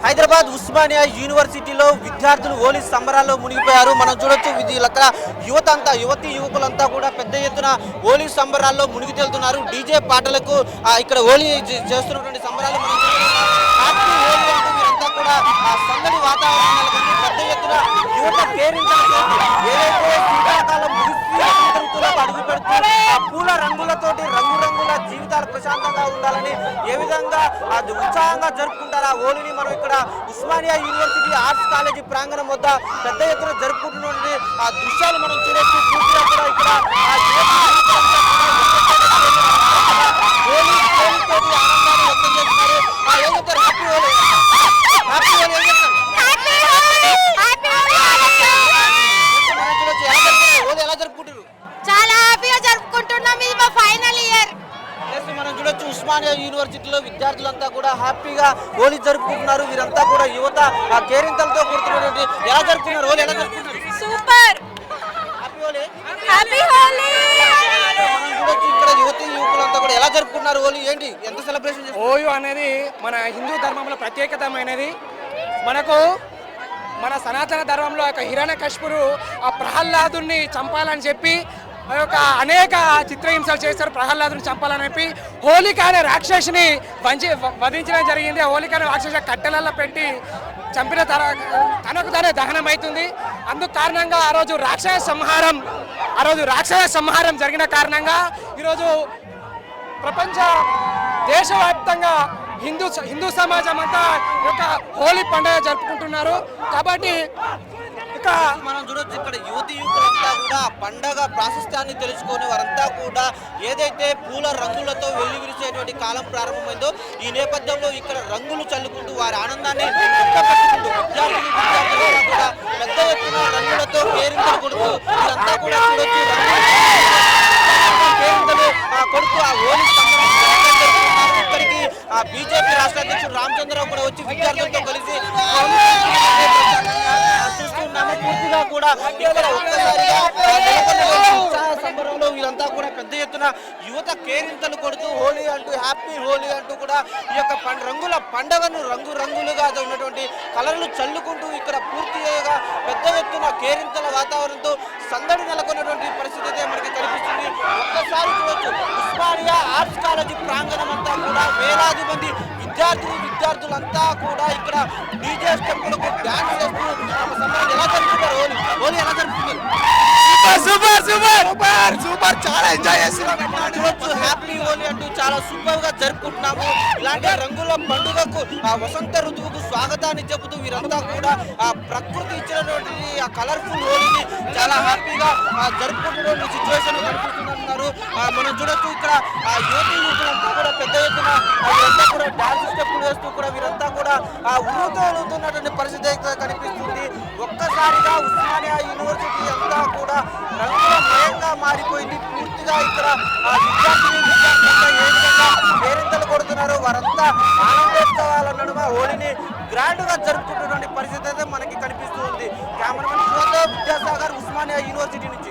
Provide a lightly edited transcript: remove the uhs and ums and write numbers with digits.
హైదరాబాద్ ఉస్మానియా యూనివర్సిటీలో విద్యార్థులు హోలీ సంబరాల్లో మునిగిపోయారు. మనం చూడొచ్చు అక్కడ యువత అంతా యువకులంతా కూడా పెద్ద ఎత్తున హోలీ సంబరాల్లో మునిగి తేలుతున్నారు. డీజే పాటలకు ఇక్కడ హోలీ చేస్తున్నటువంటి సంబరాలు మనం హ్యాపీ హోలీ అంటూ వీరంతా కూడా సందడి వాతావరణం నెలకొంది. పెద్ద ఎత్తున యువత ఏదైతే శీతాకాలం ముగిసి అడుగు పెడుతూ పూల రంగులతోటి రంగురంగుల జీవితాలు ప్రశాంతంగా ఉండాలని ఏ విధంగా ఉత్సాహంగా జరుపుకుంటారు ఆ హోలీని మనం ఇక్కడ ఉస్మానియా యూనివర్సిటీ ఆర్ట్స్ కాలేజీ ప్రాంగణం వద్ద పెద్ద ఎత్తున జరుపుకుంటున్నటువంటి ఆ దృశ్యాలు మనం చూడొచ్చు. పూర్తిగా కూడా ఇక్కడ హోలీ తోటి ఆనందాన్ని వ్యక్తం చేస్తున్నారు. ఏం చెప్తారు? హ్యాపీ హోలీ, హ్యాపీ హోలీ ఏం చెప్తారు? మనం చూడొచ్చు హోలీ ఎలా జరుపుకుంటారు. చాలా హ్యాపీగా జరుపుకుంటున్నాం. ఇది మా ఫైనల్ ఇయర్. మనం చూడొచ్చు ఉస్మానియా యూనివర్సిటీలో విద్యార్థులంతా కూడా హ్యాపీగా హోలీ జరుపుకుంటున్నారు. వీరంతా కూడా యువత ఆ కేరింతలతో కూడుతున్నటువంటి ఎలా జరుపుకున్నారు హోలీ ఎలా జరుపుకున్నారు? Super happy Holi, happy Holi. మనం చూడొచ్చు ఇక్కడ యువకులంతా కూడా ఎలా జరుపుకున్నారు హోలీ, ఏంటి ఎంత సెలబ్రేషన్ చేస్తారు? హోలీ అనేది మన హిందూ ధర్మంలో ప్రత్యేకతమైనది. మనకు మన సనాతన ధర్మంలో ఒక హిరణ్యకశిపుడు ఆ ప్రహ్లాదుని చంపాలని చెప్పి అనేక చిత్రహింసలు చేస్తారు. ప్రహ్లాదుని చంపాలని చెప్పి హోలిక అనే రాక్షసిని వధించడం జరిగింది. హోలిక అనే రాక్షసి కట్టెలలో పెట్టి చంపిన తనకు తానే దహనం అవుతుంది. అందుకు కారణంగా ఆ రోజు రాక్షస సంహారం జరిగిన కారణంగా ఈరోజు ప్రపంచ దేశవ్యాప్తంగా హిందూ సమాజం అంతా ఒక హోలీ పండుగ జరుపుకుంటున్నారు. కాబట్టి మనం చూడొచ్చు ఇక్కడ యువకులంతా కూడా పండగ ప్రాశస్త్యాన్ని తెలుసుకొని వారంతా కూడా ఏదైతే పూల రంగులతో వెల్లివిరిసేటువంటి కాలం ప్రారంభమైందో ఈ నేపథ్యంలో ఇక్కడ రంగులు చల్లుకుంటూ వారి ఆనందాన్ని వ్యక్తపరుచుకుంటూ విద్యార్థులు కూడా పెద్ద ఎత్తున రంగులతో కేరింతలు కొడుతూ వీరంతా కూడా చూడొచ్చు కేరింతలు కొడుతూ ఆ హోలీ ఇక్కడికి ఆ బీజేపీ రాష్ట్ర అధ్యక్షుడు రామచంద్రరావు కూడా వచ్చి విద్యార్థులతో కలిసి చూస్తున్నాము. పూర్తిగా కూడా ఇక్కడ ఒక్కసారిగా సంబరంలో వీరంతా కూడా పెద్ద ఎత్తున యువత కేరింతలు కొడుతూ హోలీ అంటూ హ్యాపీ హోలీ అంటూ కూడా ఈ యొక్క రంగుల పండుగను రంగులుగా ఉన్నటువంటి కలర్లు చల్లుకుంటూ ఇక్కడ పూర్తిగా పెద్ద ఎత్తున కేరింతల వాతావరణంతో సందడి నెలకొన్నటువంటి పరిస్థితి అయితే మనకి కనిపిస్తుంది. ఒక్కసారి చూడొచ్చు ఉస్మానియా ఆర్ట్స్ కాలేజీ ప్రాంగణం అంతా కూడా వేలాది మంది విద్యార్థులంతా కూడా ఇక్కడ డీజే స్టెప్పులకు డాన్స్ చేస్తూ ఎలా జరుపుకుంటారు హోలీ ఎలా జరుపుకుంటారు? సూపర్ చాలా ఎంజాయ్ చేస్తున్నాం. హ్యాపీ హోలీ అంటూ చాలా సూపర్ గా జరుపుకుంటున్నాము. ఇలాంటి రంగుల పండుగకు ఆ వసంత ఋతువుకు స్వాగతాన్ని చెబుతూ వీరంతా కూడా ఆ ప్రకృతి ఇచ్చినటువంటి ఆ కలర్ఫుల్ హోలీని చాలా హ్యాపీగా జరుపుకుంటున్న సిచ్యువేషన్ కనిపిస్తున్నారు. మనం చూడొచ్చు ఇక్కడ ఆ యువకులంతా కూడా పెద్ద ఎత్తున వీరంతా కూడా డాన్స్ స్టెప్పులు వేస్తూ కూడా వీరంతా కూడా ఆ వెళుతున్నటువంటి పరిస్థితి అయితే కనిపిస్తుంది. ఒక్కసారిగా ఉస్మానియా యూనివర్సిటీ అంతా కూడా రంగులమయంగా మారిపోయింది. పూర్తిగా ఇక్కడ విద్యార్థులంతా ఏ విధంగా కేరింతలు కొడుతున్నారు వారంతా ఆనందోత్సవాల నడుమ హోలీని గ్రాండ్ గా జరుపుకుంటున్న పరిస్థితి అయితే మనకి కనిపిస్తుంది. కెమెరామెన్ విద్యాసాగర్, ఉస్మానియా యూనివర్సిటీ నుంచి.